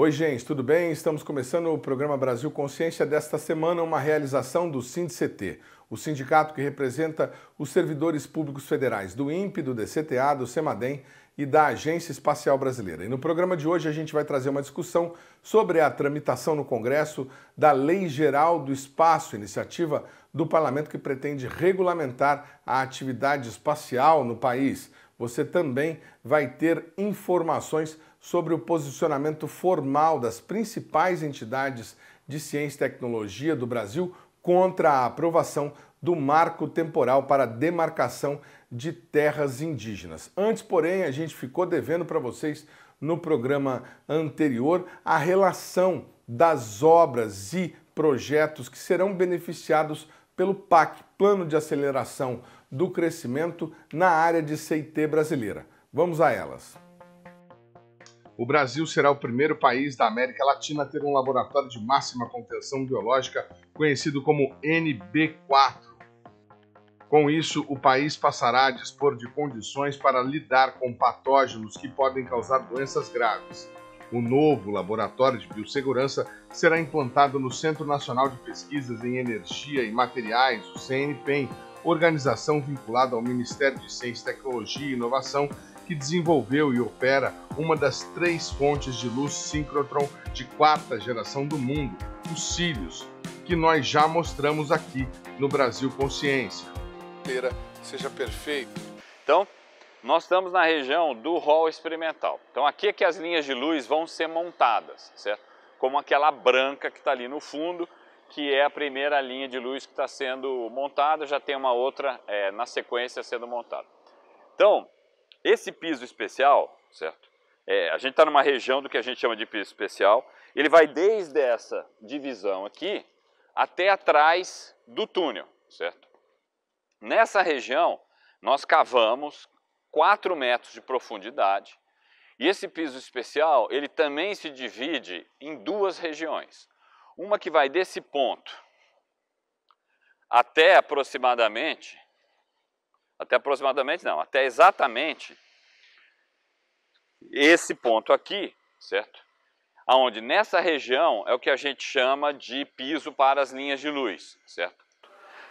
Oi, gente, tudo bem? Estamos começando o programa Brasil Consciência desta semana, uma realização do SINDCT, o sindicato que representa os servidores públicos federais do INPE, do DCTA, do CEMADEM e da Agência Espacial Brasileira. E no programa de hoje a gente vai trazer uma discussão sobre a tramitação no Congresso da Lei Geral do Espaço, iniciativa do Parlamento que pretende regulamentar a atividade espacial no país. Você também vai ter informações sobre o posicionamento formal das principais entidades de ciência e tecnologia do Brasil contra a aprovação do marco temporal para demarcação de terras indígenas. Antes, porém, a gente ficou devendo para vocês no programa anterior a relação das obras e projetos que serão beneficiados pelo PAC, Plano de Aceleração do Crescimento na área de CIT brasileira. Vamos a elas. O Brasil será o primeiro país da América Latina a ter um laboratório de máxima contenção biológica, conhecido como NB4. Com isso, o país passará a dispor de condições para lidar com patógenos que podem causar doenças graves. O novo laboratório de biossegurança será implantado no Centro Nacional de Pesquisas em Energia e Materiais, o CNPEM, organização vinculada ao Ministério de Ciência, Tecnologia e Inovação, que desenvolveu e opera uma das 3 fontes de luz síncrotron de 4ª geração do mundo, os Sirius, que nós já mostramos aqui no Brasil Consciência. Seja perfeito. Então, nós estamos na região do hall experimental. Então, aqui é que as linhas de luz vão ser montadas, certo? Como aquela branca que está ali no fundo, que é a primeira linha de luz que está sendo montada, já tem uma outra na sequência sendo montada. Então, esse piso especial, certo? A gente está numa região do que a gente chama de piso especial, ele vai desde essa divisão aqui até atrás do túnel, certo? Nessa região, nós cavamos 4 metros de profundidade e esse piso especial, ele também se divide em 2 regiões. Uma que vai desse ponto até exatamente esse ponto aqui, certo? Aonde nessa região é o que a gente chama de piso para as linhas de luz, certo?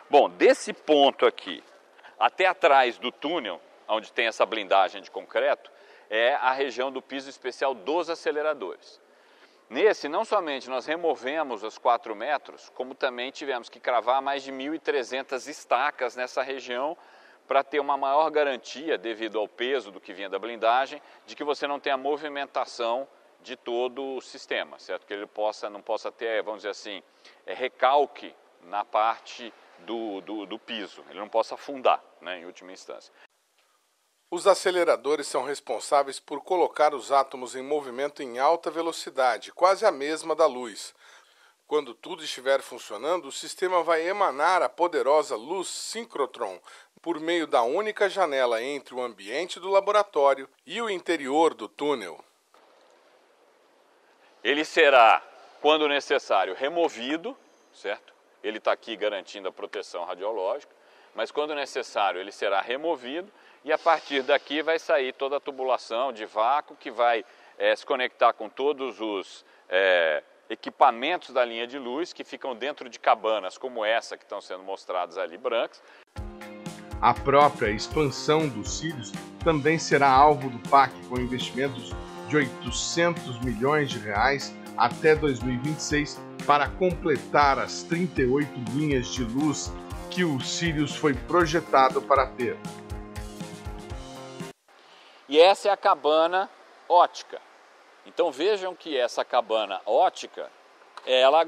Bom, desse ponto aqui até atrás do túnel, onde tem essa blindagem de concreto, é a região do piso especial dos aceleradores. Nesse, não somente nós removemos os 4 metros, como também tivemos que cravar mais de 1.300 estacas nessa região para ter uma maior garantia, devido ao peso do que vinha da blindagem, de que você não tenha movimentação de todo o sistema, certo? Que ele não possa ter, vamos dizer assim, recalque na parte do piso, ele não possa afundar, né, em última instância. Os aceleradores são responsáveis por colocar os átomos em movimento em alta velocidade, quase a mesma da luz. Quando tudo estiver funcionando, o sistema vai emanar a poderosa luz síncrotron por meio da única janela entre o ambiente do laboratório e o interior do túnel. Ele será, quando necessário, removido, certo? Ele está aqui garantindo a proteção radiológica, mas quando necessário ele será removido e a partir daqui vai sair toda a tubulação de vácuo que vai se conectar com todos os equipamentos da linha de luz que ficam dentro de cabanas como essa que estão sendo mostradas ali brancas. A própria expansão dos Sirius também será alvo do PAC, com investimentos de 800 milhões de reais até 2026 para completar as 38 linhas de luz que o Sirius foi projetado para ter. E essa é a cabana ótica. Então vejam que essa cabana ótica, ela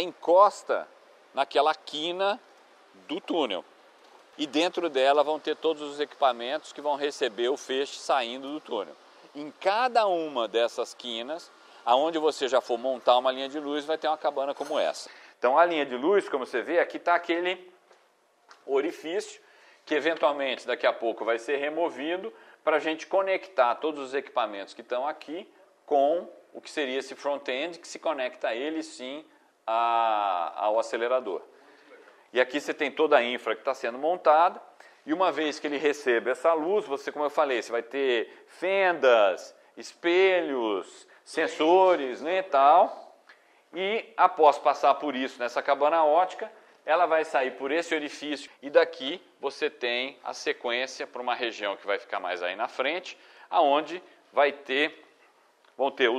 encosta naquela quina do túnel. E dentro dela vão ter todos os equipamentos que vão receber o feixe saindo do túnel. Em cada uma dessas quinas, aonde você já for montar uma linha de luz, vai ter uma cabana como essa. Então a linha de luz, como você vê, aqui está aquele orifício que eventualmente daqui a pouco vai ser removido para a gente conectar todos os equipamentos que estão aqui com o que seria esse front-end que se conecta a ele sim ao acelerador. E aqui você tem toda a infra que está sendo montada e uma vez que ele recebe essa luz, você, como eu falei, você vai ter fendas, espelhos, sensores, né, e tal. E após passar por isso nessa cabana ótica, ela vai sair por esse orifício e daqui você tem a sequência para uma região que vai ficar mais aí na frente, aonde vão ter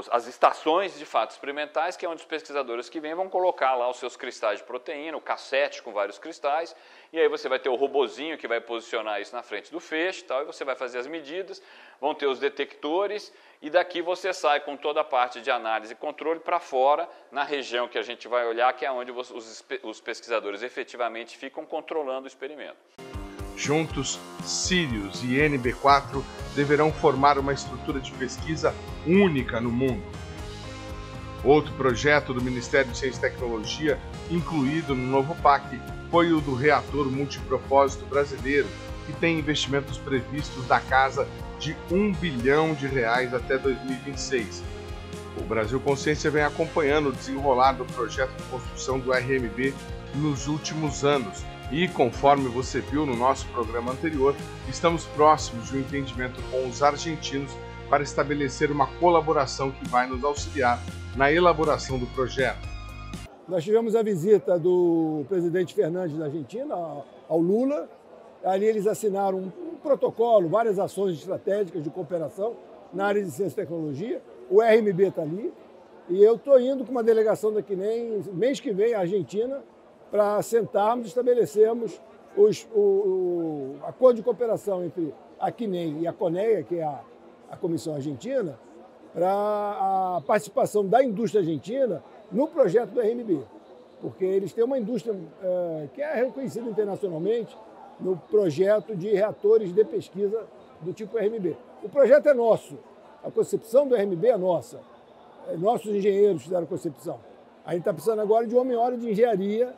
as estações de fato experimentais, que é onde os pesquisadores que vêm vão colocar lá os seus cristais de proteína, o cassete com vários cristais, e aí você vai ter o robozinho que vai posicionar isso na frente do feixe, tal, e você vai fazer as medidas, vão ter os detectores, e daqui você sai com toda a parte de análise e controle para fora, na região que a gente vai olhar, que é onde os pesquisadores efetivamente ficam controlando o experimento. Juntos, Sirius e NB4 deverão formar uma estrutura de pesquisa única no mundo. Outro projeto do Ministério de Ciência e Tecnologia, incluído no novo PAC, foi o do reator multipropósito brasileiro, que tem investimentos previstos da casa de R$1 bilhão até 2026. O Brasil Consciência vem acompanhando o desenrolar do projeto de construção do RMB nos últimos anos e, conforme você viu no nosso programa anterior, estamos próximos de um entendimento com os argentinos para estabelecer uma colaboração que vai nos auxiliar na elaboração do projeto. Nós tivemos a visita do presidente Fernandes da Argentina, ao Lula. Ali eles assinaram um protocolo, várias ações estratégicas de cooperação na área de ciência e tecnologia. O RMB está ali. E eu estou indo com uma delegação daqui mês que vem à Argentina para sentarmos e estabelecermos o acordo de cooperação entre a CNEM e a CONEA, que é a Comissão Argentina, para a participação da indústria argentina no projeto do RMB. Porque eles têm uma indústria que é reconhecida internacionalmente no projeto de reatores de pesquisa do tipo RMB. O projeto é nosso, a concepção do RMB é nossa. Nossos engenheiros fizeram a concepção. A gente está precisando agora de uma hora de engenharia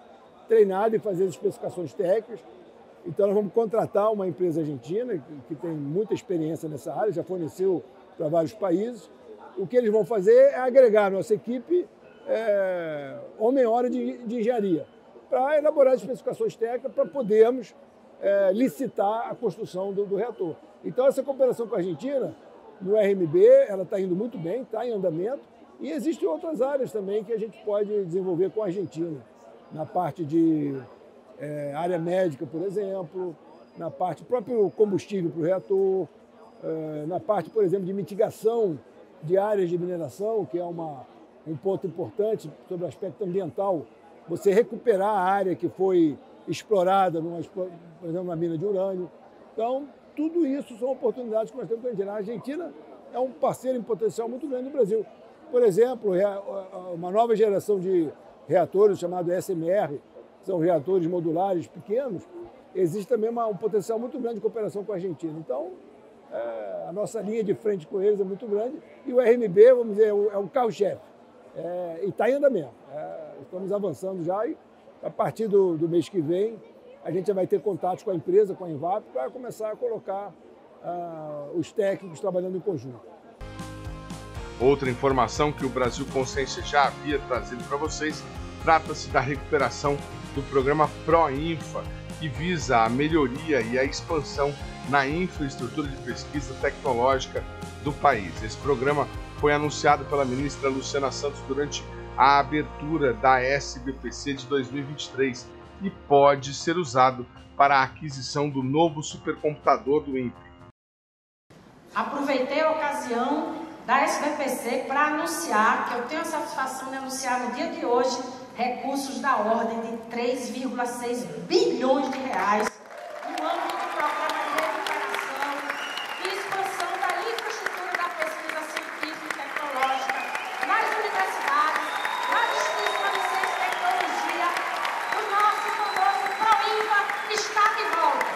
treinada e fazer as especificações técnicas. Então nós vamos contratar uma empresa argentina que tem muita experiência nessa área, já forneceu para vários países. O que eles vão fazer é agregar a nossa equipe hora de engenharia para elaborar as especificações técnicas para podermos licitar a construção do reator. Então essa cooperação com a Argentina no RMB ela está indo muito bem, está em andamento e existem outras áreas também que a gente pode desenvolver com a Argentina. Na parte de área médica, por exemplo, na parte próprio combustível para o reator, na parte, por exemplo, de mitigação de áreas de mineração, que é um ponto importante sobre o aspecto ambiental, você recuperar a área que foi explorada, por exemplo, na mina de urânio. Então, tudo isso são oportunidades que nós temos com a Argentina. A Argentina é um parceiro em potencial muito grande no Brasil. Por exemplo, uma nova geração de reatores chamado SMR, são reatores modulares pequenos, existe também um potencial muito grande de cooperação com a Argentina. Então, a nossa linha de frente com eles é muito grande e o RMB, vamos dizer, é o carro-chefe. E está em andamento. Estamos avançando já e a partir do mês que vem a gente já vai ter contatos com a empresa, com a Envap, para começar a colocar os técnicos trabalhando em conjunto. Outra informação que o Brasil Consciência já havia trazido para vocês trata-se da recuperação do programa PROINFA, que visa a melhoria e a expansão na infraestrutura de pesquisa tecnológica do país. Esse programa foi anunciado pela ministra Luciana Santos durante a abertura da SBPC de 2023 e pode ser usado para a aquisição do novo supercomputador do INPE. Aproveitei a ocasião da SBPC para anunciar, que eu tenho a satisfação de anunciar no dia de hoje, recursos da ordem de 3,6 bilhões de reais no âmbito do programa de recuperação e expansão da infraestrutura da pesquisa científica e tecnológica nas universidades, nas instituições de ciência e tecnologia. O nosso famoso PROINFA está de volta.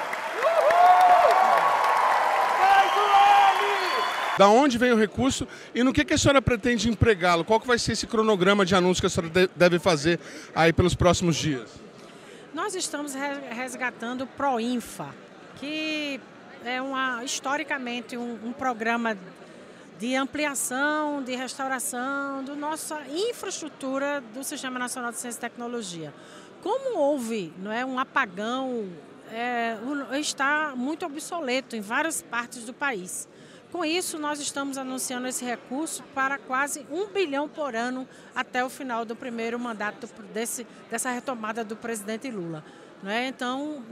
Da onde vem o recurso e no que a senhora pretende empregá-lo? Qual que vai ser esse cronograma de anúncio que a senhora deve fazer aí pelos próximos dias? Nós estamos resgatando o PROINFA, que é historicamente um programa de ampliação, de restauração da nossa infraestrutura do Sistema Nacional de Ciência e Tecnologia. Como houve um apagão, está muito obsoleto em várias partes do país. Com isso, nós estamos anunciando esse recurso para quase 1 bilhão por ano até o final do primeiro mandato dessa retomada do presidente Lula. Então,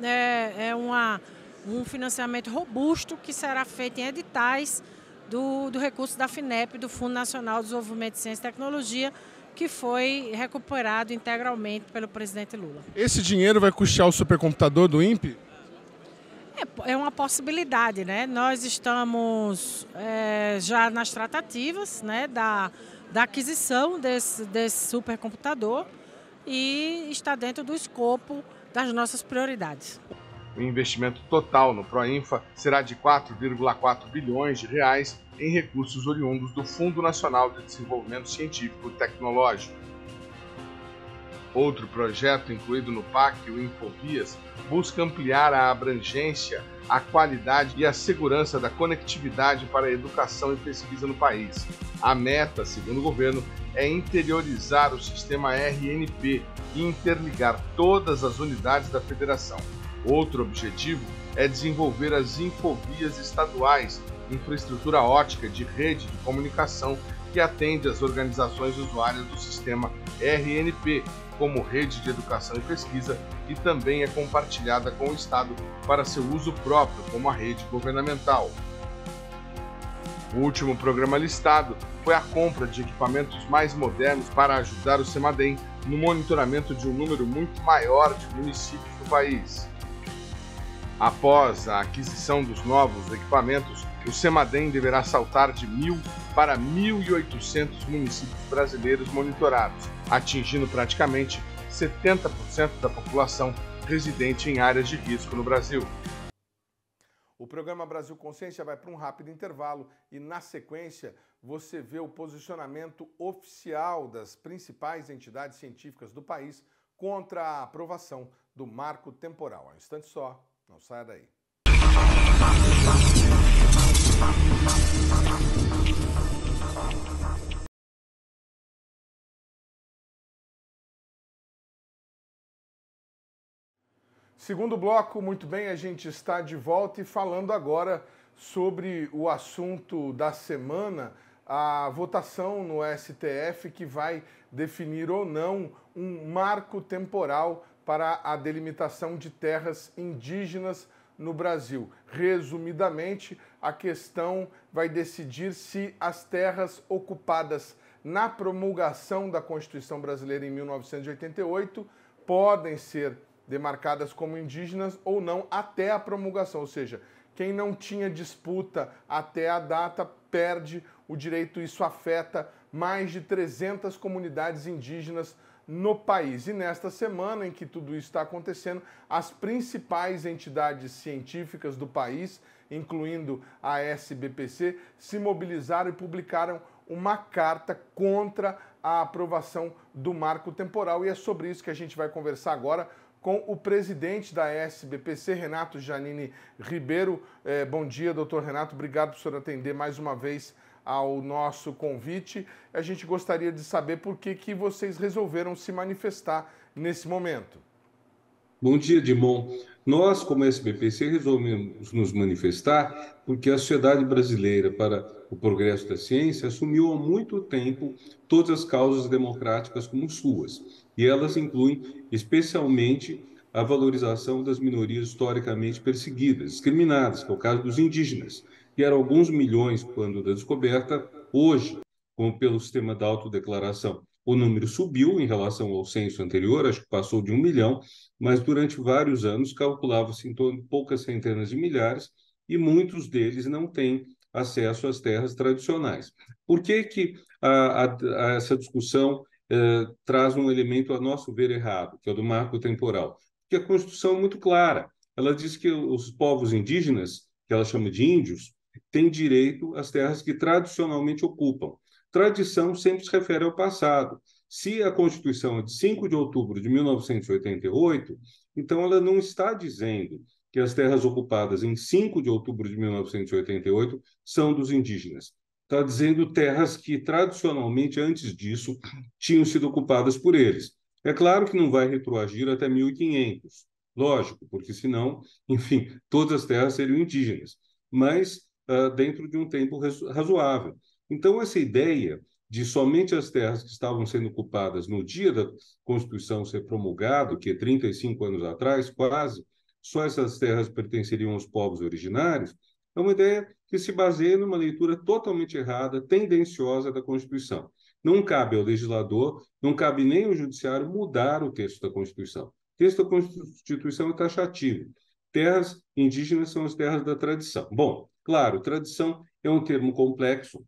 um financiamento robusto que será feito em editais do recurso da FINEP, do Fundo Nacional de Desenvolvimento de Ciência e Tecnologia, que foi recuperado integralmente pelo presidente Lula. Esse dinheiro vai custear o supercomputador do INPE? É uma possibilidade, né? Nós estamos já nas tratativas, né, da aquisição desse supercomputador e está dentro do escopo das nossas prioridades. O investimento total no Proinfa será de 4,4 bilhões de reais em recursos oriundos do Fundo Nacional de Desenvolvimento Científico e Tecnológico. Outro projeto incluído no PAC, o Infovias, busca ampliar a abrangência, a qualidade e a segurança da conectividade para a educação e pesquisa no país. A meta, segundo o governo, é interiorizar o sistema RNP e interligar todas as unidades da federação. Outro objetivo é desenvolver as infovias estaduais, infraestrutura ótica de rede de comunicação que atende às organizações usuárias do sistema RNP, como rede de educação e pesquisa, e também é compartilhada com o Estado para seu uso próprio, como a rede governamental. O último programa listado foi a compra de equipamentos mais modernos para ajudar o CEMADEM no monitoramento de um número muito maior de municípios do país. Após a aquisição dos novos equipamentos, o CEMADEM deverá saltar de 1.000 para 1.800 municípios brasileiros monitorados, atingindo praticamente 70% da população residente em áreas de risco no Brasil. O programa Brasil Consciência vai para um rápido intervalo e, na sequência, você vê o posicionamento oficial das principais entidades científicas do país contra a aprovação do marco temporal. Um instante só, não saia daí. Segundo bloco, muito bem, a gente está de volta e falando agora sobre o assunto da semana, a votação no STF que vai definir ou não um marco temporal para a delimitação de terras indígenas no Brasil. Resumidamente, a questão vai decidir se as terras ocupadas na promulgação da Constituição Brasileira em 1988 podem ser demarcadas como indígenas ou não até a promulgação, ou seja, quem não tinha disputa até a data perde o direito. Isso afeta mais de 300 comunidades indígenas no país. E nesta semana em que tudo isso está acontecendo, as principais entidades científicas do país, incluindo a SBPC, se mobilizaram e publicaram uma carta contra a aprovação do marco temporal. E é sobre isso que a gente vai conversar agora com o presidente da SBPC, Renato Janine Ribeiro. Bom dia, doutor Renato. Obrigado por senhor atender mais uma vez ao nosso convite. A gente gostaria de saber por que vocês resolveram se manifestar nesse momento. Bom dia, Dimon. Nós, como SBPC, resolvemos nos manifestar porque a Sociedade Brasileira para o Progresso da Ciência assumiu há muito tempo todas as causas democráticas como suas, e elas incluem especialmente a valorização das minorias historicamente perseguidas, discriminadas, que é o caso dos indígenas, que eram alguns milhões quando da descoberta. Hoje, como pelo sistema da autodeclaração, o número subiu em relação ao censo anterior, acho que passou de 1 milhão, mas durante vários anos calculava-se em torno de poucas centenas de milhares, e muitos deles não têm acesso às terras tradicionais. Por que essa discussão traz um elemento, a nosso ver, errado, que é o do marco temporal? Porque a Constituição é muito clara. Ela diz que os povos indígenas, que ela chama de índios, têm direito às terras que tradicionalmente ocupam. Tradição sempre se refere ao passado. Se a Constituição é de 5 de outubro de 1988, então ela não está dizendo que as terras ocupadas em 5 de outubro de 1988 são dos indígenas. Está dizendo terras que, tradicionalmente, antes disso, tinham sido ocupadas por eles. É claro que não vai retroagir até 1500, lógico, porque senão, enfim, todas as terras seriam indígenas. Mas dentro de um tempo razoável. Então, essa ideia de somente as terras que estavam sendo ocupadas no dia da Constituição ser promulgado, que é 35 anos atrás, quase, só essas terras pertenceriam aos povos originários, é uma ideia que se baseia numa leitura totalmente errada, tendenciosa da Constituição. Não cabe ao legislador, não cabe nem ao judiciário mudar o texto da Constituição. O texto da Constituição é taxativo. Terras indígenas são as terras da tradição. Bom, claro, tradição é um termo complexo,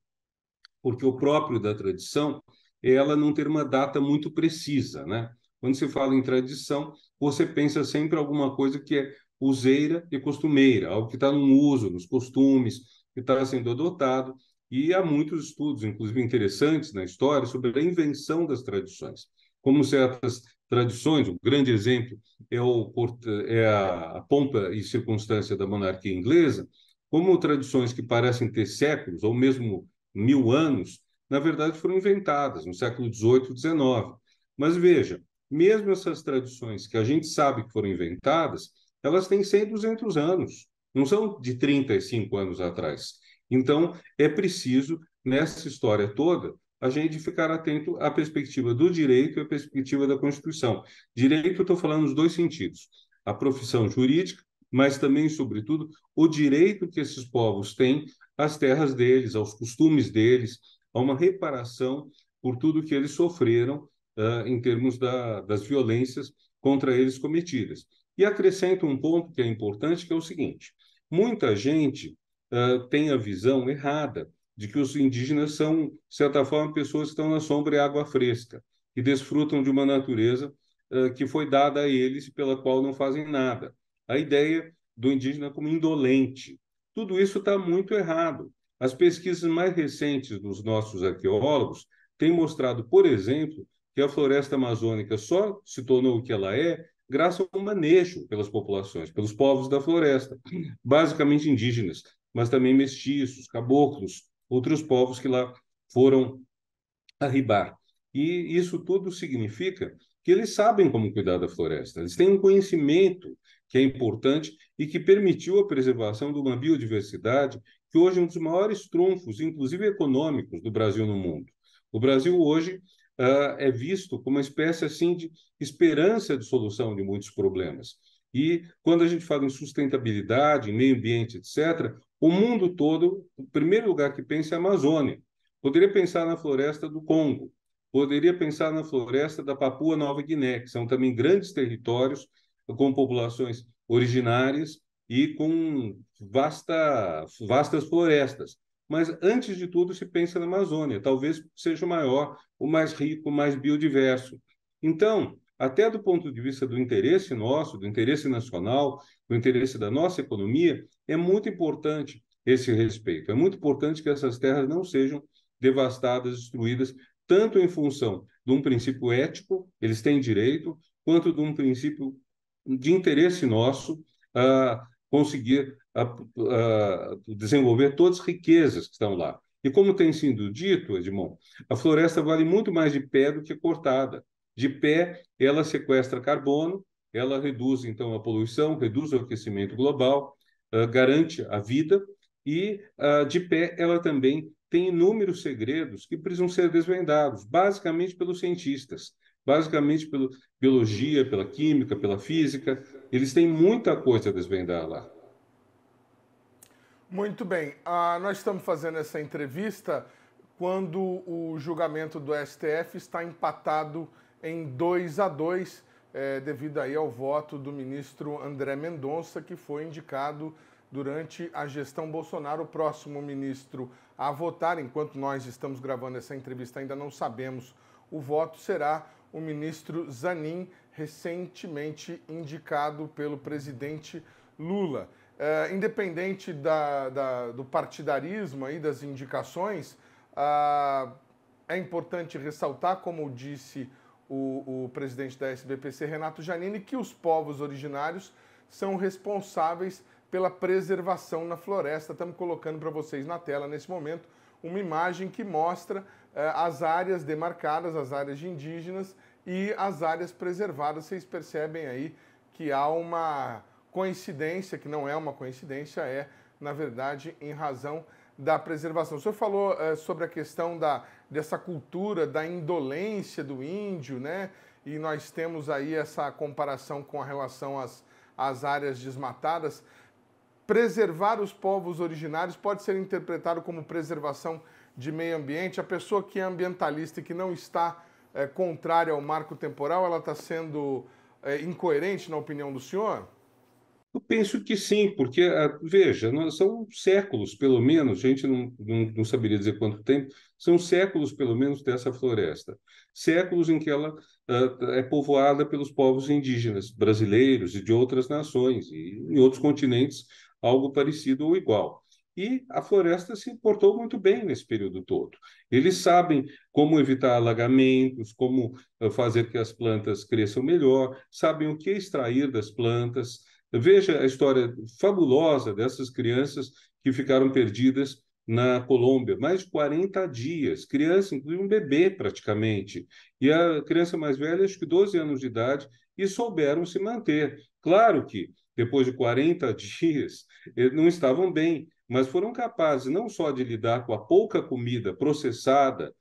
porque o próprio da tradição é ela não ter uma data muito precisa, né? Quando se fala em tradição, você pensa sempre alguma coisa que é useira e costumeira, algo que está no uso, nos costumes, que está sendo adotado, e há muitos estudos, inclusive interessantes na história, sobre a invenção das tradições. Como certas tradições, um grande exemplo é a pompa e circunstância da monarquia inglesa, como tradições que parecem ter séculos, ou mesmo 1000 anos, na verdade foram inventadas no século XVIII e XIX. Mas veja, mesmo essas tradições que a gente sabe que foram inventadas, elas têm 100, 200 anos, não são de 35 anos atrás. Então, é preciso, nessa história toda, a gente ficar atento à perspectiva do direito e à perspectiva da Constituição. Direito, eu estou falando nos dois sentidos. A profissão jurídica, mas também, sobretudo, o direito que esses povos têm às terras deles, aos costumes deles, a uma reparação por tudo que eles sofreram em termos das violências contra eles cometidas. E acrescento um ponto que é importante, que é o seguinte: muita gente tem a visão errada de que os indígenas são, de certa forma, pessoas que estão na sombra e água fresca, que desfrutam de uma natureza que foi dada a eles e pela qual não fazem nada. A ideia do indígena como indolente. Tudo isso está muito errado. As pesquisas mais recentes dos nossos arqueólogos têm mostrado, por exemplo, que a floresta amazônica só se tornou o que ela é graças ao manejo pelas populações, pelos povos da floresta, basicamente indígenas, mas também mestiços, caboclos, outros povos que lá foram arribar. E isso tudo significa que eles sabem como cuidar da floresta, eles têm um conhecimento que é importante e que permitiu a preservação de uma biodiversidade que hoje é um dos maiores trunfos, inclusive econômicos, do Brasil no mundo. O Brasil hoje é visto como uma espécie assim de esperança de solução de muitos problemas. E quando a gente fala em sustentabilidade, em meio ambiente, etc., o mundo todo, o primeiro lugar que pensa é a Amazônia. Poderia pensar na floresta do Congo, poderia pensar na floresta da Papua Nova Guiné, que são também grandes territórios com populações originárias e com vastas florestas. Mas, antes de tudo, se pensa na Amazônia. Talvez seja o maior, o mais rico, o mais biodiverso. Então, até do ponto de vista do interesse nosso, do interesse nacional, do interesse da nossa economia, é muito importante esse respeito. É muito importante que essas terras não sejam devastadas, destruídas, tanto em função de um princípio ético, eles têm direito, quanto de um princípio de interesse nosso a conseguir desenvolver todas as riquezas que estão lá. E como tem sido dito, Edmond, a floresta vale muito mais de pé do que cortada. De pé, ela sequestra carbono, ela reduz, então, a poluição, reduz o aquecimento global, garante a vida, e de pé ela também tem inúmeros segredos que precisam ser desvendados, basicamente pelos cientistas, basicamente pela biologia, pela química, pela física. Eles têm muita coisa a desvendar lá. Muito bem. Nós estamos fazendo essa entrevista quando o julgamento do STF está empatado em 2-2, devido aí ao voto do ministro André Mendonça, que foi indicado durante a gestão Bolsonaro. O próximo ministro a votar, enquanto nós estamos gravando essa entrevista, ainda não sabemos o voto, será o ministro Zanin, recentemente indicado pelo presidente Lula. Independente do partidarismo aí, das indicações, é importante ressaltar, como disse o presidente da SBPC, Renato Giannini, que os povos originários são responsáveis pela preservação na floresta. Estamos colocando para vocês na tela, nesse momento, uma imagem que mostra as áreas demarcadas, as áreas de indígenas e as áreas preservadas. Vocês percebem aí que há uma coincidência, que não é uma coincidência, é na verdade, em razão da preservação. O senhor falou sobre a questão dessa cultura, da indolência do índio, né? E nós temos aí essa comparação com a relação às áreas desmatadas. Preservar os povos originários pode ser interpretado como preservação de meio ambiente. A pessoa que é ambientalista e que não está contrária ao marco temporal, ela está sendo incoerente, na opinião do senhor? Eu penso que sim, porque, veja, são séculos, pelo menos, a gente não saberia dizer quanto tempo, são séculos, pelo menos, dessa floresta. Séculos em que ela é povoada pelos povos indígenas brasileiros e de outras nações, e em outros continentes, algo parecido ou igual. E a floresta se portou muito bem nesse período todo. Eles sabem como evitar alagamentos, como fazer que as plantas cresçam melhor, sabem o que extrair das plantas. Veja a história fabulosa dessas crianças que ficaram perdidas na Colômbia, mais de 40 dias, criança, inclusive um bebê praticamente, e a criança mais velha, acho que 12 anos de idade, e souberam se manter. Claro que, depois de 40 dias, não estavam bem, mas foram capazes não só de lidar com a pouca comida processada,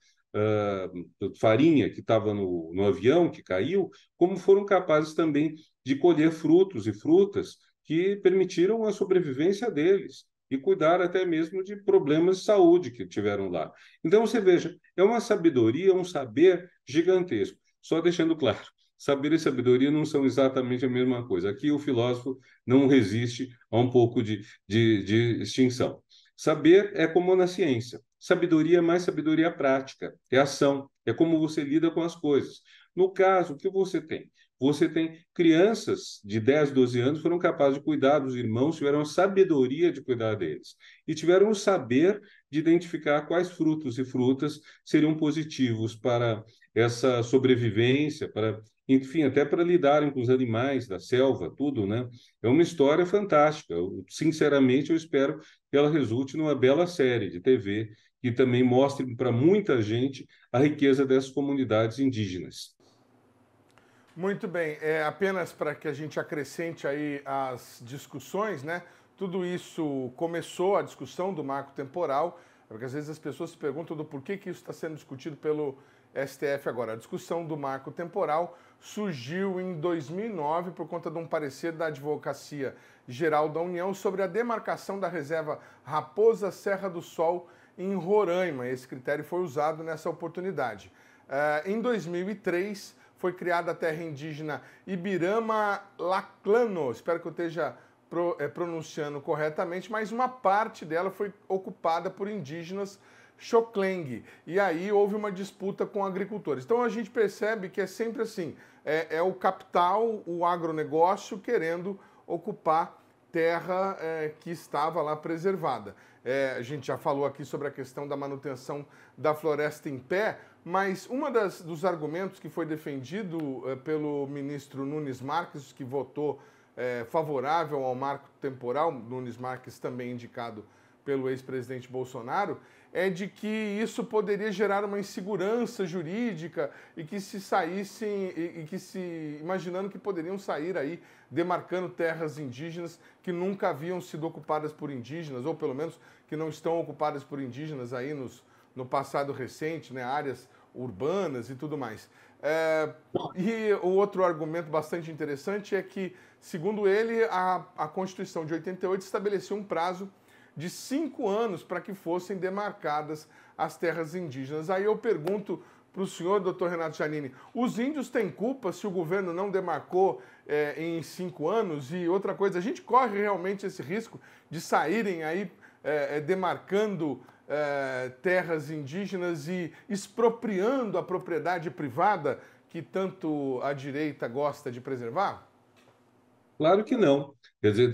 farinha que estava no avião que caiu, como foram capazes também de colher frutos e frutas que permitiram a sobrevivência deles e cuidar até mesmo de problemas de saúde que tiveram lá. Então, você veja, é uma sabedoria, um saber gigantesco. Só deixando claro, saber e sabedoria não são exatamente a mesma coisa. Aqui o filósofo não resiste a um pouco de extinção. Saber é como na ciência. Sabedoria é mais sabedoria prática, é ação, é como você lida com as coisas. No caso, o que você tem? Você tem crianças de 10, 12 anos que foram capazes de cuidar dos irmãos, tiveram a sabedoria de cuidar deles e tiveram o saber de identificar quais frutos e frutas seriam positivos para essa sobrevivência, para, enfim, até para lidarem com os animais da selva, tudo, né? É uma história fantástica. Sinceramente, eu espero que ela resulte numa bela série de TV que também mostre para muita gente a riqueza dessas comunidades indígenas. Muito bem, apenas para que a gente acrescente aí as discussões, né? Tudo isso começou, a discussão do marco temporal, porque às vezes as pessoas se perguntam do porquê que isso está sendo discutido pelo STF agora. A discussão do marco temporal surgiu em 2009 por conta de um parecer da Advocacia Geral da União sobre a demarcação da reserva Raposa Serra do Sol em Roraima. Esse critério foi usado nessa oportunidade. Em 2003, foi criada a terra indígena Ibirama Laclano, espero que eu esteja pronunciando corretamente, mas uma parte dela foi ocupada por indígenas Xoclengue, e aí houve uma disputa com agricultores. Então a gente percebe que é sempre assim, é o capital, o agronegócio querendo ocupar terra que estava lá preservada. A gente já falou aqui sobre a questão da manutenção da floresta em pé, mas dos argumentos que foi defendido pelo ministro Nunes Marques, que votou favorável ao marco temporal, Nunes Marques também indicado pelo ex-presidente Bolsonaro, é de que isso poderia gerar uma insegurança jurídica e que se saíssem, imaginando que poderiam sair aí demarcando terras indígenas que nunca haviam sido ocupadas por indígenas, ou pelo menos que não estão ocupadas por indígenas aí no passado recente, né, áreas urbanas e tudo mais. E o outro argumento bastante interessante é que, segundo ele, a Constituição de 88 estabeleceu um prazo de 5 anos para que fossem demarcadas as terras indígenas. Aí eu pergunto para o senhor, doutor Renato Giannini, os índios têm culpa se o governo não demarcou em 5 anos? E outra coisa, a gente corre realmente esse risco de saírem aí demarcando terras indígenas e expropriando a propriedade privada que tanto a direita gosta de preservar? Claro que não. Quer dizer,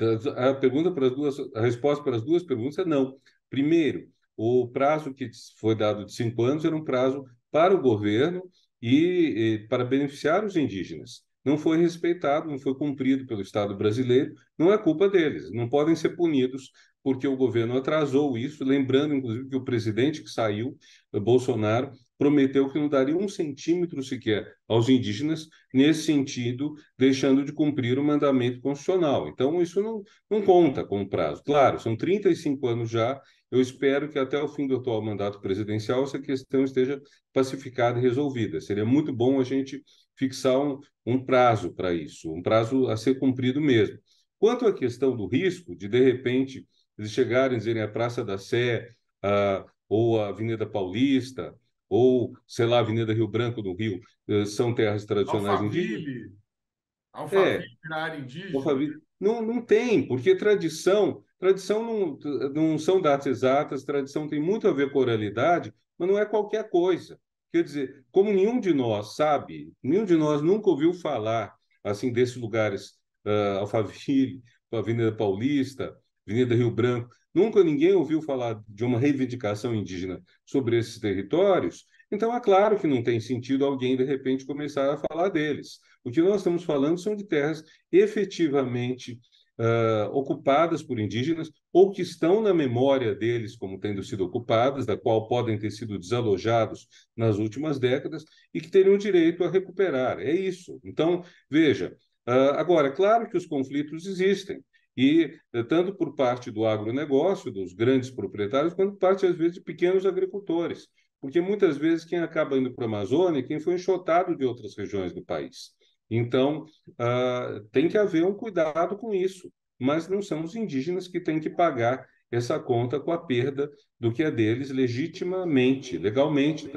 a resposta para as duas perguntas é não. Primeiro, o prazo que foi dado de 5 anos era um prazo para o governo e para beneficiar os indígenas. não foi respeitado, não foi cumprido pelo Estado brasileiro, não é culpa deles, não podem ser punidos porque o governo atrasou isso, lembrando, inclusive, que o presidente que saiu, Bolsonaro, prometeu que não daria 1 centímetro sequer aos indígenas, nesse sentido, deixando de cumprir o mandamento constitucional. Então, isso não conta como prazo. Claro, são 35 anos já, eu espero que até o fim do atual mandato presidencial essa questão esteja pacificada e resolvida. Seria muito bom a gente fixar um prazo para isso, um prazo a ser cumprido mesmo. Quanto à questão do risco de repente, eles chegarem e dizerem a Praça da Sé, ou a Avenida Paulista, ou, sei lá, a Avenida Rio Branco do Rio, são terras tradicionais indígenas. Alphaville na área indígena. Não tem, porque tradição não são datas exatas, tradição tem muito a ver com oralidade, mas não é qualquer coisa. Quer dizer, como nenhum de nós sabe, nenhum de nós nunca ouviu falar assim desses lugares, Alphaville, Avenida Paulista, Avenida Rio Branco, nunca ninguém ouviu falar de uma reivindicação indígena sobre esses territórios, então é claro que não tem sentido alguém, de repente, começar a falar deles. O que nós estamos falando são de terras efetivamente ocupadas por indígenas ou que estão na memória deles como tendo sido ocupadas, da qual podem ter sido desalojados nas últimas décadas e que teriam direito a recuperar. É isso. Então, veja, agora, é claro que os conflitos existem, e tanto por parte do agronegócio, dos grandes proprietários, quanto por parte, às vezes, de pequenos agricultores, porque muitas vezes quem acaba indo para a Amazônia é quem foi enxotado de outras regiões do país. Então, tem que haver um cuidado com isso, mas não são os indígenas que têm que pagar essa conta com a perda do que é deles legitimamente, legalmente.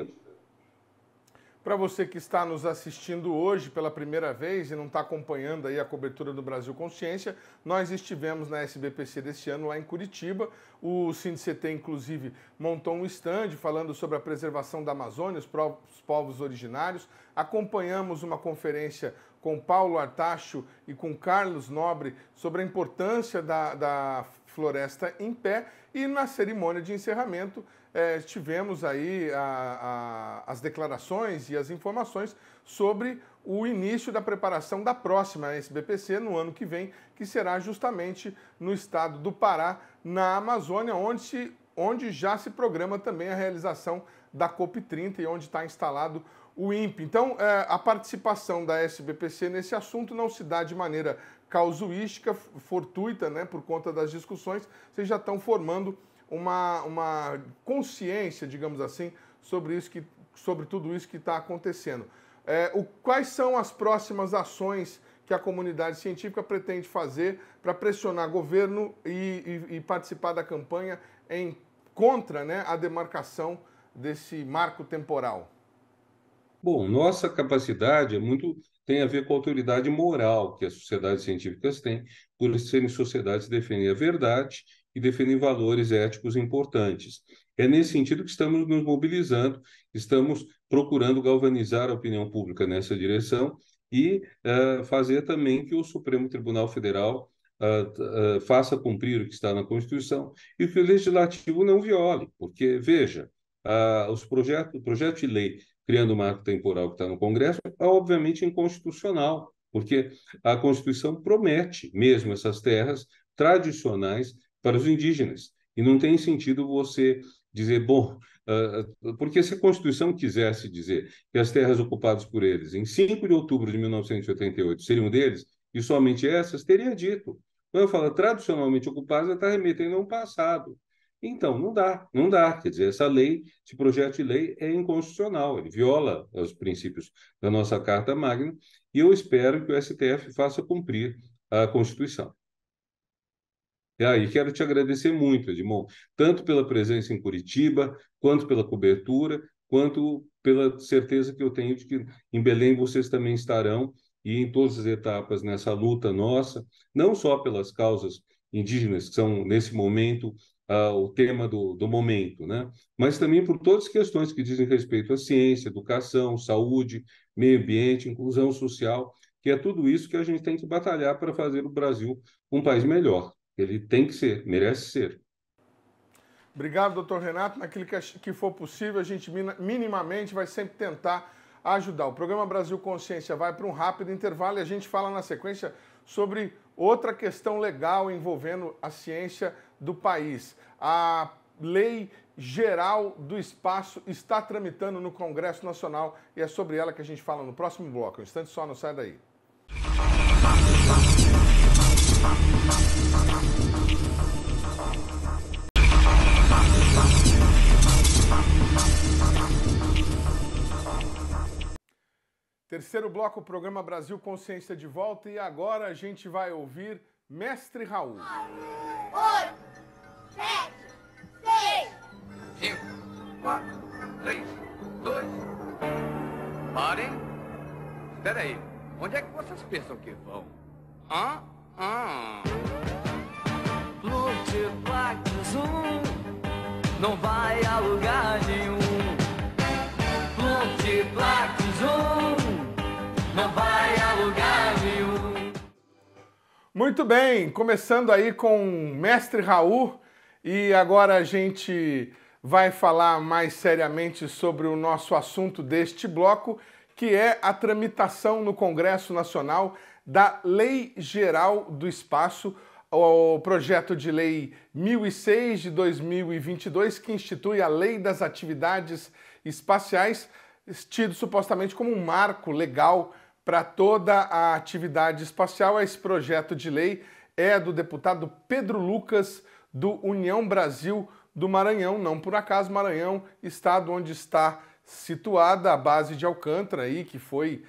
Para você que está nos assistindo hoje pela primeira vez e não está acompanhando aí a cobertura do Brasil Consciência, nós estivemos na SBPC deste ano lá em Curitiba. O SINDCT, inclusive, montou um stand falando sobre a preservação da Amazônia, os povos originários. Acompanhamos uma conferência com Paulo Artacho e com Carlos Nobre sobre a importância da floresta em pé, e na cerimônia de encerramento tivemos aí as declarações e as informações sobre o início da preparação da próxima SBPC no ano que vem, que será justamente no estado do Pará, na Amazônia, onde já se programa também a realização da COP30 e onde está instalado o INPE. Então, a participação da SBPC nesse assunto não se dá de maneira casuística, fortuita, né, por conta das discussões. Vocês já estão formando uma consciência, digamos assim, sobre tudo isso que está acontecendo. Quais são as próximas ações que a comunidade científica pretende fazer para pressionar governo e participar da campanha contra, né, a demarcação desse marco temporal? Bom, nossa capacidade tem a ver com a autoridade moral que as sociedades científicas têm, por serem sociedades que defendem a verdade e defendem valores éticos importantes. É nesse sentido que estamos nos mobilizando, estamos procurando galvanizar a opinião pública nessa direção e fazer também que o Supremo Tribunal Federal faça cumprir o que está na Constituição e que o Legislativo não viole, porque, veja, o projeto de lei criando o marco temporal que está no Congresso é obviamente inconstitucional, porque a Constituição promete mesmo essas terras tradicionais para os indígenas. E não tem sentido você dizer, bom, porque se a Constituição quisesse dizer que as terras ocupadas por eles em 5 de outubro de 1988 seriam deles, e somente essas, teria dito. Quando eu falo tradicionalmente ocupadas, está remetendo a um passado. Então, não dá. Quer dizer, esse projeto de lei é inconstitucional, ele viola os princípios da nossa Carta Magna, e eu espero que o STF faça cumprir a Constituição. E quero te agradecer muito, Edmond, tanto pela presença em Curitiba, quanto pela cobertura, quanto pela certeza que eu tenho de que em Belém vocês também estarão, e em todas as etapas nessa luta nossa, não só pelas causas indígenas, que são, nesse momento, o tema do momento, né? Mas também por todas as questões que dizem respeito à ciência, educação, saúde, meio ambiente, inclusão social, que é tudo isso que a gente tem que batalhar para fazer o Brasil um país melhor. Ele tem que ser, merece ser. Obrigado, doutor Renato. Naquilo que for possível, a gente minimamente vai sempre tentar ajudar. O programa Brasil Consciência vai para um rápido intervalo e a gente fala na sequência sobre outra questão legal envolvendo a ciência do país. A Lei Geral do Espaço está tramitando no Congresso Nacional e é sobre ela que a gente fala no próximo bloco. Um instante só, não sai daí. Terceiro bloco, programa Brasil Consciência de volta e agora a gente vai ouvir Mestre Raul. 8, 7, 6, 5, 4, 3, 2. Parem. Espera aí. Onde é que vocês pensam que vão? Multiplac Zoom não vai a lugar nenhum. Multiplac Zoom não vai a lugar nenhum. Muito bem, começando aí com Mestre Raul e agora a gente vai falar mais seriamente sobre o nosso assunto deste bloco, que é a tramitação no Congresso Nacional da Lei Geral do Espaço, o projeto de lei 1006 de 2022, que institui a Lei das Atividades Espaciais, tido supostamente como um marco legal para toda a atividade espacial. Esse projeto de lei é do deputado Pedro Lucas, do União Brasil do Maranhão. Não por acaso, Maranhão, estado onde está situada a base de Alcântara, aí, que foi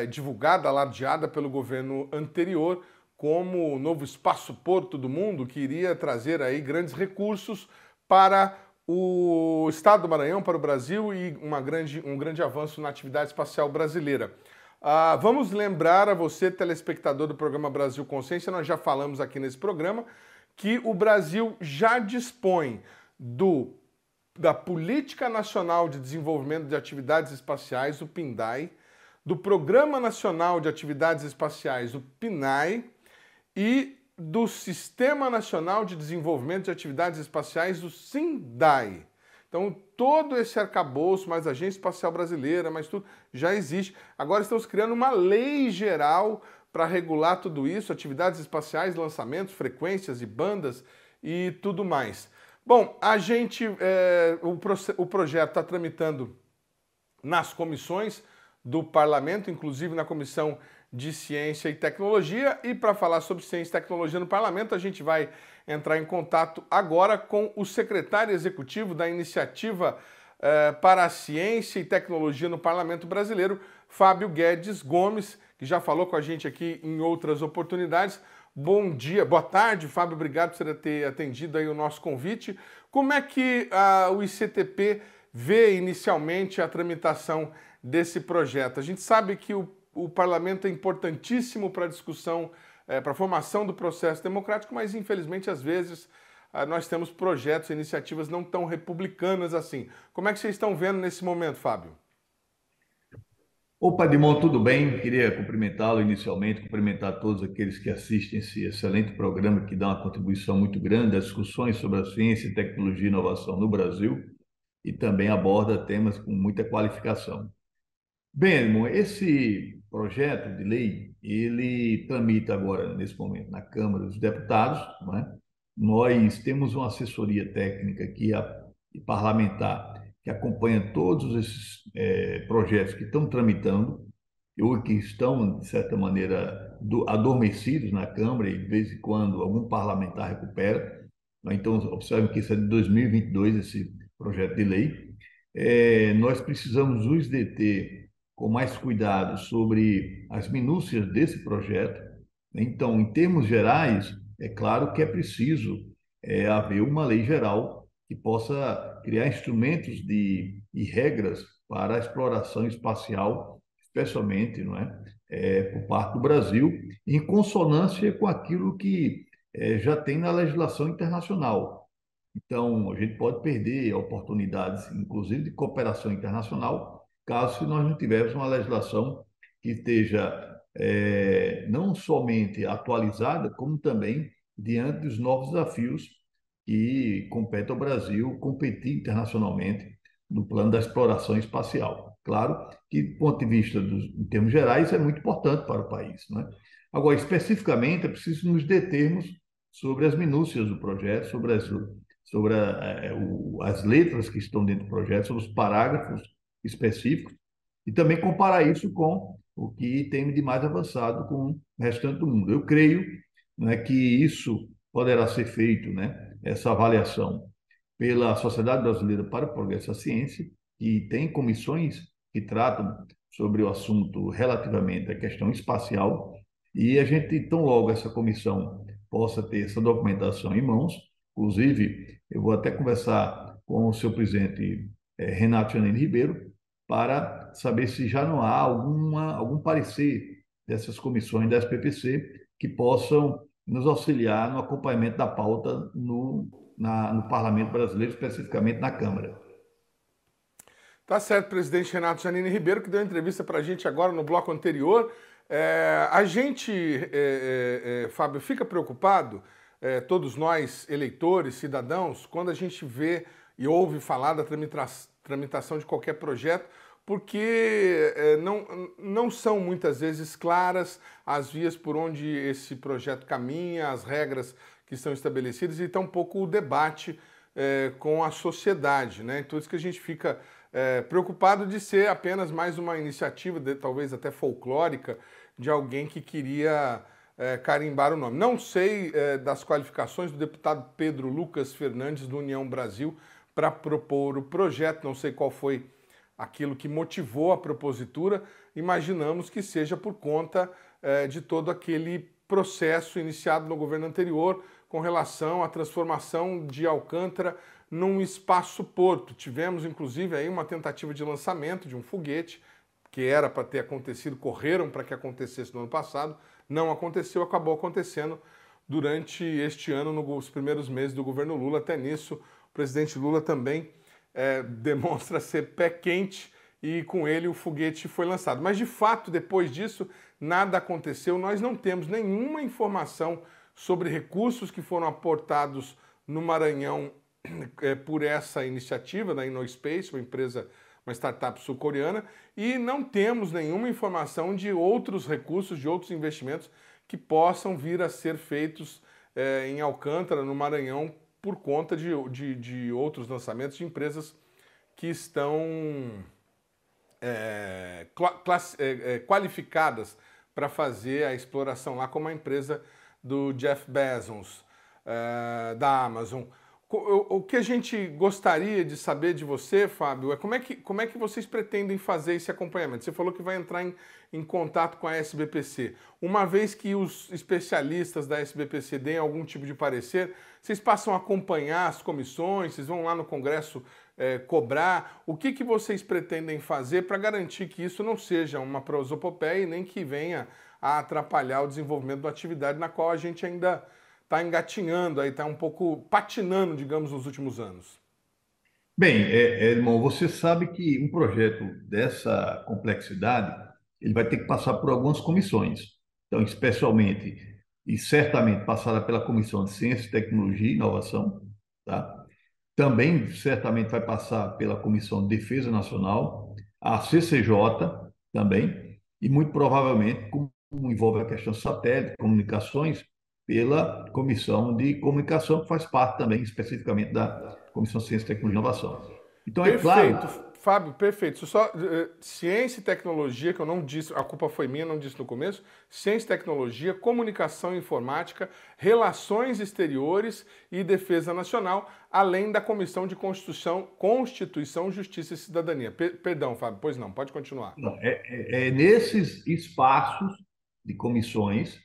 divulgada, alardeada pelo governo anterior como o novo espaço-porto do mundo, que iria trazer aí grandes recursos para o estado do Maranhão, para o Brasil e um grande avanço na atividade espacial brasileira. Vamos lembrar a você, telespectador do programa Brasil Consciência, nós já falamos aqui nesse programa, que o Brasil já dispõe da Política Nacional de Desenvolvimento de Atividades Espaciais, o PNDAE, do Programa Nacional de Atividades Espaciais, o PNAE, e do Sistema Nacional de Desenvolvimento de Atividades Espaciais, o SINDAE. Então, todo esse arcabouço, mais a Agência Espacial Brasileira, mais tudo, já existe. Agora estamos criando uma lei geral para regular tudo isso, atividades espaciais, lançamentos, frequências e bandas e tudo mais. Bom, o projeto está tramitando nas comissões do Parlamento, inclusive na Comissão de Ciência e Tecnologia, e para falar sobre ciência e tecnologia no Parlamento, a gente vai entrar em contato agora com o secretário executivo da Iniciativa para a Ciência e Tecnologia no Parlamento Brasileiro, Fábio Guedes Gomes, que já falou com a gente aqui em outras oportunidades. Bom dia, boa tarde, Fábio, obrigado por ter atendido aí o nosso convite. Como é que o ICTP vê inicialmente a tramitação desse projeto? A gente sabe que o parlamento é importantíssimo para a discussão, para a formação do processo democrático, mas infelizmente às vezes nós temos projetos e iniciativas não tão republicanas assim. Como é que vocês estão vendo nesse momento, Fábio? Opa, Edmond, tudo bem? Queria cumprimentá-lo inicialmente, cumprimentar todos aqueles que assistem esse excelente programa que dá uma contribuição muito grande às discussões sobre a ciência, tecnologia e inovação no Brasil e também aborda temas com muita qualificação. Bem, Edmond, esse projeto de lei, ele tramita agora, nesse momento, na Câmara dos Deputados, não é? Nós temos uma assessoria técnica aqui e parlamentar que acompanha todos esses projetos que estão tramitando ou que estão, de certa maneira, adormecidos na Câmara e, de vez em quando, algum parlamentar recupera. Então, observe que isso é de 2022, esse projeto de lei. Nós precisamos nos deter com mais cuidado sobre as minúcias desse projeto. Então, em termos gerais, é claro que é preciso haver uma lei geral que possa criar instrumentos e regras para a exploração espacial, especialmente, não é, por parte do Brasil, em consonância com aquilo que já tem na legislação internacional. Então, a gente pode perder oportunidades, inclusive de cooperação internacional, caso nós não tivermos uma legislação que esteja não somente atualizada, como também diante dos novos desafios que compete ao Brasil competir internacionalmente no plano da exploração espacial. claro, que do ponto de vista em termos gerais, é muito importante para o país, né? Agora, especificamente, é preciso nos determos sobre as minúcias do projeto, as letras que estão dentro do projeto, sobre os parágrafos específicos, e também comparar isso com o que tem de mais avançado com o restante do mundo. Eu creio, né, que isso poderá ser feito, né, essa avaliação pela Sociedade Brasileira para o Progresso da Ciência, que tem comissões que tratam sobre o assunto relativamente à questão espacial, e a gente, tão logo essa comissão possa ter essa documentação em mãos, inclusive, eu vou até conversar com o seu presidente, Renato Janine Ribeiro, para saber se já não há algum parecer dessas comissões da SBPC que possam nos auxiliar no acompanhamento da pauta no Parlamento Brasileiro, especificamente na Câmara. Tá certo, presidente Renato Janine Ribeiro, que deu entrevista para a gente agora no bloco anterior. A gente, Fábio, fica preocupado, todos nós, eleitores, cidadãos, quando a gente vê e ouve falar da tramitação de qualquer projeto, porque não são muitas vezes claras as vias por onde esse projeto caminha, as regras que estão estabelecidas e tampouco o debate com a sociedade, né? Então isso que a gente fica preocupado de ser apenas mais uma iniciativa, talvez até folclórica, de alguém que queria carimbar o nome. Não sei das qualificações do deputado Pedro Lucas Fernandes, do União Brasil, para propor o projeto, não sei qual foi aquilo que motivou a propositura, imaginamos que seja por conta de todo aquele processo iniciado no governo anterior com relação à transformação de Alcântara num espaço-porto. Tivemos, inclusive, aí uma tentativa de lançamento de um foguete, que era para ter acontecido, correram para que acontecesse no ano passado, não aconteceu, acabou acontecendo durante este ano, nos primeiros meses do governo Lula. Até nisso, o presidente Lula também demonstra ser pé quente e com ele o foguete foi lançado. Mas, de fato, depois disso, nada aconteceu. Nós não temos nenhuma informação sobre recursos que foram aportados no Maranhão por essa iniciativa da InnoSpace, uma startup sul-coreana, e não temos nenhuma informação de outros recursos, de outros investimentos que possam vir a ser feitos em Alcântara, no Maranhão, por conta de outros lançamentos de empresas que estão qualificadas para fazer a exploração lá, como a empresa do Jeff Bezos, da Amazon. O que a gente gostaria de saber de você, Fábio, é como é que vocês pretendem fazer esse acompanhamento? Você falou que vai entrar em contato com a SBPC. Uma vez que os especialistas da SBPC deem algum tipo de parecer, vocês passam a acompanhar as comissões, vocês vão lá no Congresso cobrar. O que vocês pretendem fazer para garantir que isso não seja uma prosopopeia e nem que venha a atrapalhar o desenvolvimento da atividade na qual a gente ainda está engatinhando, está um pouco patinando, digamos, nos últimos anos? Bem, irmão, você sabe que um projeto dessa complexidade, ele vai ter que passar por algumas comissões. Então, especialmente e certamente passará pela Comissão de Ciência, Tecnologia e Inovação, tá? Também certamente vai passar pela Comissão de Defesa Nacional, a CCJ também, e muito provavelmente, como envolve a questão satélite, comunicações, pela Comissão de Comunicação, que faz parte também, especificamente, da Comissão de Ciência, Tecnologia e Inovação. Então, perfeito, claro... Fábio, perfeito. Só ciência e tecnologia, que eu não disse, a culpa foi minha, não disse no começo, ciência e tecnologia, comunicação e informática, relações exteriores e defesa nacional, além da Comissão de Constituição, Justiça e Cidadania. Perdão, Fábio, pois não, pode continuar. Não, nesses espaços de comissões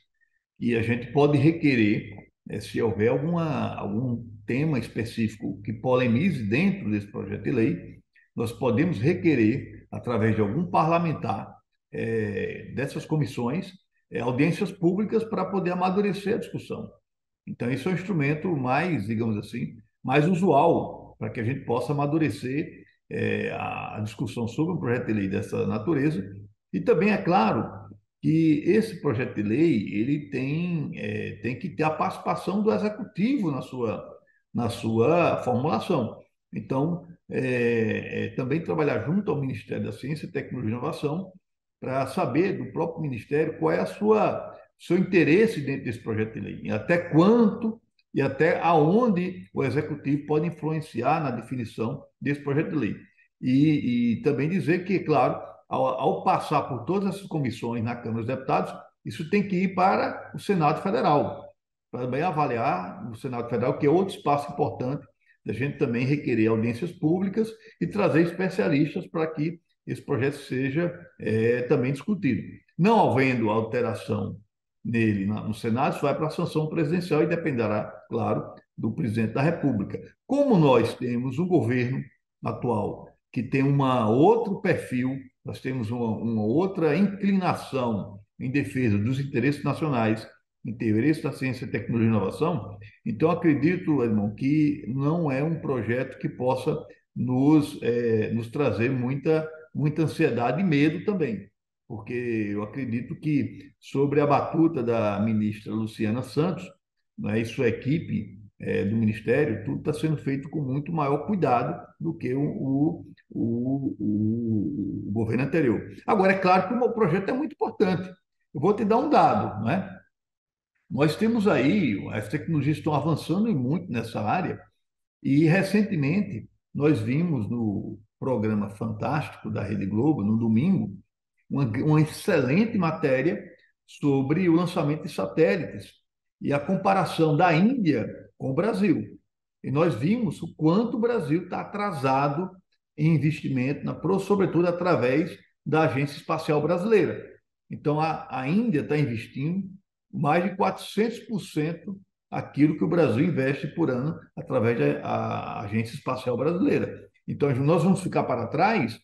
que a gente pode requerer, se houver algum tema específico que polemize dentro desse projeto de lei, nós podemos requerer, através de algum parlamentar dessas comissões, audiências públicas para poder amadurecer a discussão. Então, isso é um instrumento mais, digamos assim, mais usual para que a gente possa amadurecer a discussão sobre um projeto de lei dessa natureza. E também, é claro, que esse projeto de lei ele tem que ter a participação do Executivo na sua formulação. Então, também trabalhar junto ao Ministério da Ciência, Tecnologia e Inovação para saber do próprio Ministério qual é seu interesse dentro desse projeto de lei, até quanto e até aonde o Executivo pode influenciar na definição desse projeto de lei. E também dizer que, claro, ao passar por todas essas comissões na Câmara dos Deputados, isso tem que ir para o Senado Federal, para também avaliar no Senado Federal, que é outro espaço importante da gente também requerer audiências públicas e trazer especialistas para que esse projeto seja também discutido. Não havendo alteração nele no Senado, isso vai para a sanção presidencial e dependerá, claro, do presidente da República. Como nós temos um governo atual que tem outro perfil, nós temos uma outra inclinação em defesa dos interesses nacionais, interesse da ciência, tecnologia e inovação, então acredito, irmão, que não é um projeto que possa nos trazer muita ansiedade e medo também, porque eu acredito que sobre a batuta da ministra Luciana Santos, né, e sua equipe do Ministério, tudo está sendo feito com muito maior cuidado do que o governo anterior. Agora, é claro que o meu projeto é muito importante. Eu vou te dar um dado, não é? Nós temos aí, as tecnologias estão avançando muito nessa área, e recentemente nós vimos no programa Fantástico da Rede Globo, no domingo, uma excelente matéria sobre o lançamento de satélites e a comparação da Índia com o Brasil. E nós vimos o quanto o Brasil está atrasado em investimento, sobretudo através da Agência Espacial Brasileira. Então, a Índia está investindo mais de 400% aquilo que o Brasil investe por ano através da Agência Espacial Brasileira. Então, nós vamos ficar para trás.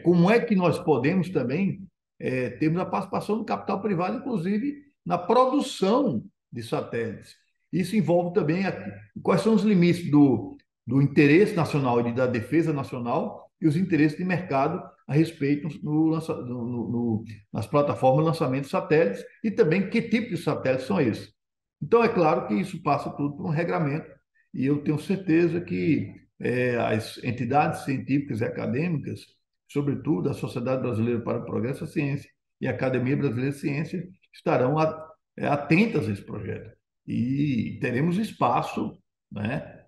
Como é que nós podemos também termos a participação do capital privado, inclusive na produção de satélites? Isso envolve também quais são os limites do interesse nacional e da defesa nacional e os interesses de mercado a respeito nas plataformas de lançamento de satélites e também que tipo de satélites são esses. Então, é claro que isso passa tudo por um regramento e eu tenho certeza que as entidades científicas e acadêmicas, sobretudo a Sociedade Brasileira para o Progresso da Ciência e a Academia Brasileira de Ciência, estarão atentas a esse projeto. E teremos espaço, né,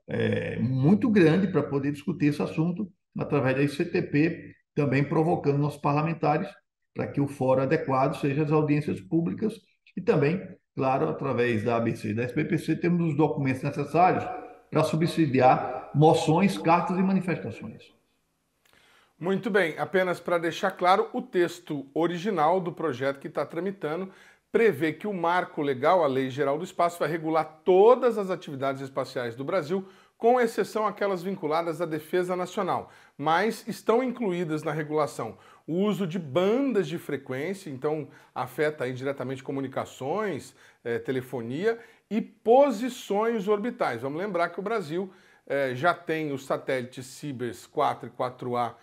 muito grande para poder discutir esse assunto através da ICTP, também provocando nossos parlamentares para que o fórum adequado seja as audiências públicas e também, claro, através da ABC e da SBPC, temos os documentos necessários para subsidiar moções, cartas e manifestações. Muito bem, apenas para deixar claro, o texto original do projeto que está tramitando prevê que o marco legal, a Lei Geral do Espaço, vai regular todas as atividades espaciais do Brasil, com exceção aquelas vinculadas à defesa nacional, mas estão incluídas na regulação o uso de bandas de frequência, então afeta aí diretamente comunicações, telefonia e posições orbitais. Vamos lembrar que o Brasil já tem os satélites Cibers 4 e 4A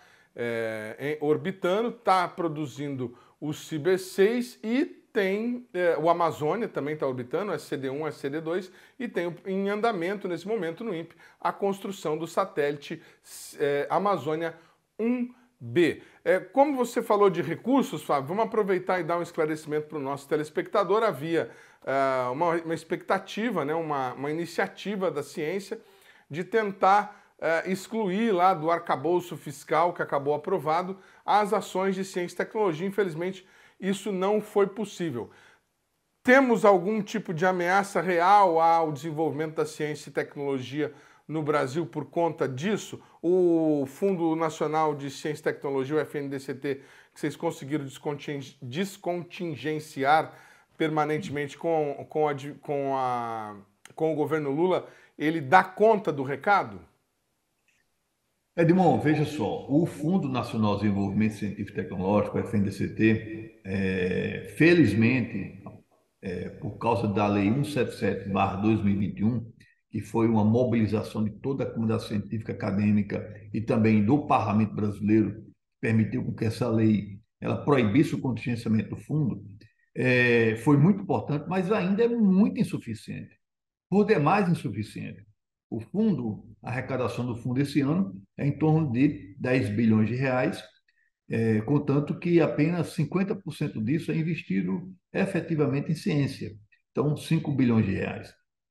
orbitando, está produzindo o Ciber 6 e tem o Amazônia também está orbitando, SCD-1, SCD-2, e tem em andamento nesse momento no INPE a construção do satélite Amazônia 1B. Como você falou de recursos, Fábio, vamos aproveitar e dar um esclarecimento para o nosso telespectador. Havia uma expectativa, né, uma iniciativa da ciência de tentar excluir lá do arcabouço fiscal que acabou aprovado as ações de ciência e tecnologia. Infelizmente, isso não foi possível. Temos algum tipo de ameaça real ao desenvolvimento da ciência e tecnologia no Brasil por conta disso? O Fundo Nacional de Ciência e Tecnologia, o FNDCT, que vocês conseguiram descontingenciar permanentemente com o governo Lula, ele dá conta do recado? Edmond, veja só, o Fundo Nacional de Desenvolvimento Científico e Tecnológico, o FNDCT, felizmente, por causa da Lei 177/2021, que foi uma mobilização de toda a comunidade científica acadêmica e também do Parlamento brasileiro, permitiu que essa lei ela proibisse o contingenciamento do fundo, foi muito importante, mas ainda é muito insuficiente, por demais insuficiente. o fundo, a arrecadação do fundo esse ano é em torno de 10 bilhões de reais, contanto que apenas 50% disso é investido efetivamente em ciência. Então, 5 bilhões de reais.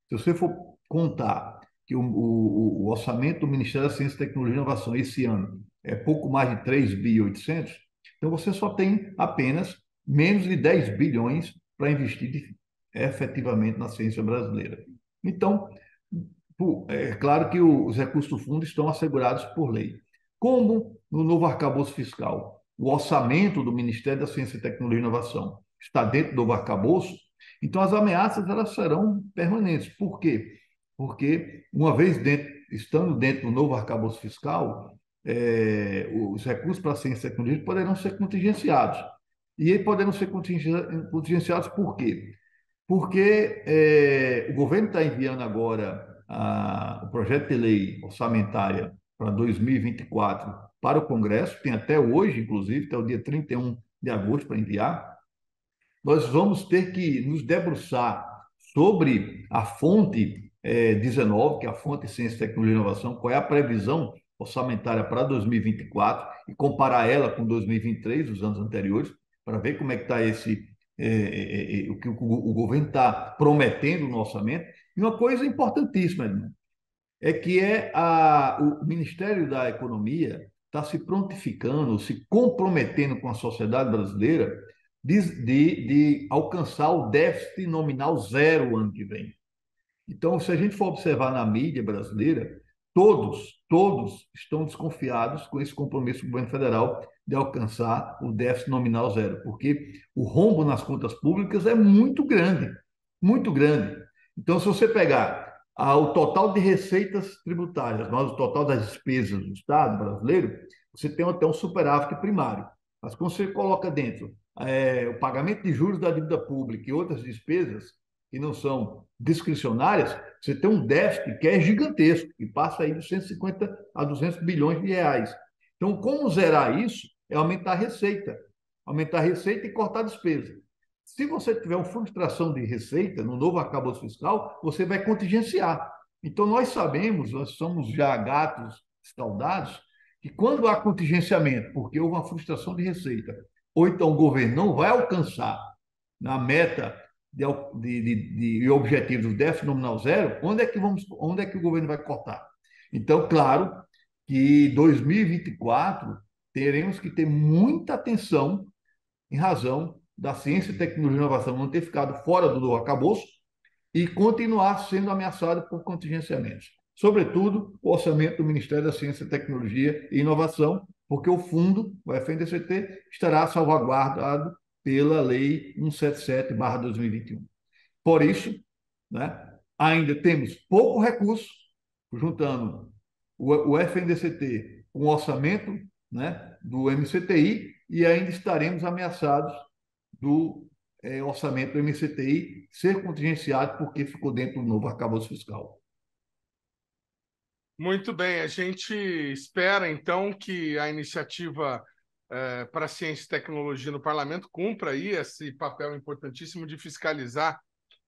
Se você for contar que o orçamento do Ministério da Ciência, Tecnologia e Inovação esse ano é pouco mais de 3.800 bilhões, então você só tem apenas menos de 10 bilhões para investir efetivamente na ciência brasileira. Então, é claro que os recursos do fundo estão assegurados por lei. Como no novo arcabouço fiscal, o orçamento do Ministério da Ciência, Tecnologia e Inovação está dentro do novo arcabouço, então as ameaças elas serão permanentes. Por quê? Porque, uma vez estando dentro do novo arcabouço fiscal, os recursos para a ciência e tecnologia poderão ser contingenciados. E poderão ser contingenciados por quê? Porque o governo está enviando agora o projeto de lei orçamentária para 2024 para o Congresso, tem até hoje, inclusive, até o dia 31 de agosto para enviar. Nós vamos ter que nos debruçar sobre a fonte 19, que é a fonte de Ciência, Tecnologia e Inovação, qual é a previsão orçamentária para 2024 e comparar ela com 2023, os anos anteriores, para ver como é que está o que o governo está prometendo no orçamento. E uma coisa importantíssima, Edmundo, é que o Ministério da Economia está se prontificando, se comprometendo com a sociedade brasileira de alcançar o déficit nominal zero o ano que vem. Então, se a gente for observar na mídia brasileira, todos estão desconfiados com esse compromisso do governo federal de alcançar o déficit nominal zero, porque o rombo nas contas públicas é muito grande, muito grande. Então, se você pegar o total de receitas tributárias, mas o total das despesas do Estado brasileiro, você tem até um superávit primário. Mas quando você coloca dentro o pagamento de juros da dívida pública e outras despesas que não são discricionárias, você tem um déficit que é gigantesco, que passa aí de 150 a 200 bilhões de reais. Então, como zerar isso é aumentar a receita e cortar a despesa. Se você tiver uma frustração de receita no novo arcabouço fiscal, você vai contingenciar. Então, nós sabemos, nós somos já gatos escaldados, que quando há contingenciamento, porque houve uma frustração de receita, ou então o governo não vai alcançar na meta de objetivo do déficit nominal zero, onde é que o governo vai cortar? Então, claro que 2024 teremos que ter muita atenção em razão da ciência, tecnologia e inovação não ter ficado fora do novo arcabouço e continuar sendo ameaçado por contingenciamentos. Sobretudo, o orçamento do Ministério da Ciência, Tecnologia e Inovação, porque o fundo, o FNDCT, estará salvaguardado pela Lei 177/2021. Por isso, ainda temos pouco recurso, juntando o FNDCT com o orçamento do MCTI, e ainda estaremos ameaçados do orçamento do MCTI ser contingenciado porque ficou dentro do novo arcabouço fiscal. Muito bem, a gente espera então que a iniciativa para a ciência e tecnologia no parlamento cumpra aí esse papel importantíssimo de fiscalizar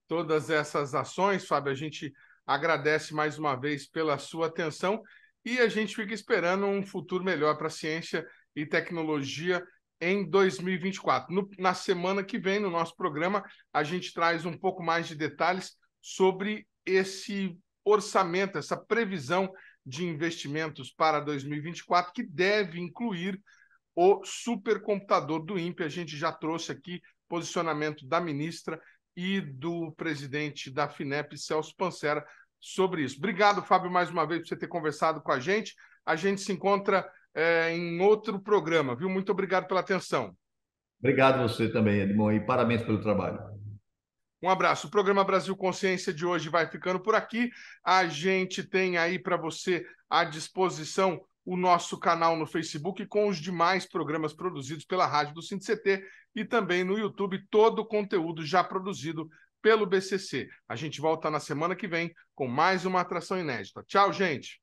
todas essas ações. Fábio, a gente agradece mais uma vez pela sua atenção e a gente fica esperando um futuro melhor para a ciência e tecnologia em 2024. Na semana que vem, no nosso programa, a gente traz um pouco mais de detalhes sobre esse orçamento, essa previsão de investimentos para 2024, que deve incluir o supercomputador do INPE. A gente já trouxe aqui posicionamento da ministra e do presidente da FINEP, Celso Pancera, sobre isso. Obrigado, Fábio, mais uma vez por você ter conversado com a gente. A gente se encontra em outro programa, viu? Muito obrigado pela atenção. Obrigado a você também, Edmond, e parabéns pelo trabalho. Um abraço. O programa Brasil Consciência de hoje vai ficando por aqui. A gente tem aí para você à disposição o nosso canal no Facebook com os demais programas produzidos pela Rádio do SINDCT e também no YouTube, todo o conteúdo já produzido pelo BCC. A gente volta na semana que vem com mais uma atração inédita. Tchau, gente!